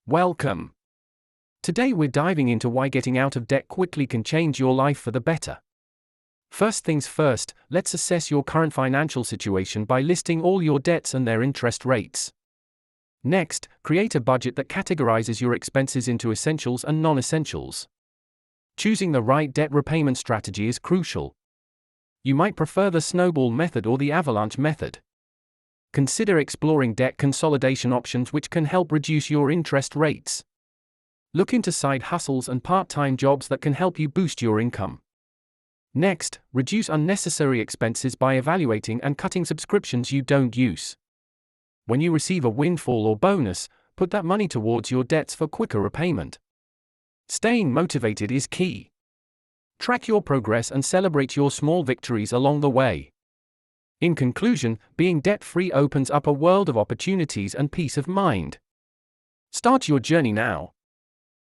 Welcome. Today we're diving into why getting out of debt quickly can change your life for the better. First things first, let's assess your current financial situation by listing all your debts and their interest rates. Next, create a budget that categorizes your expenses into essentials and non-essentials. Choosing the right debt repayment strategy is crucial. You might prefer the snowball method or the avalanche method. Consider exploring debt consolidation options which can help reduce your interest rates. Look into side hustles and part-time jobs that can help you boost your income. Next, reduce unnecessary expenses by evaluating and cutting subscriptions you don't use. When you receive a windfall or bonus, put that money towards your debts for quicker repayment. Staying motivated is key. Track your progress and celebrate your small victories along the way. In conclusion, being debt-free opens up a world of opportunities and peace of mind. Start your journey now.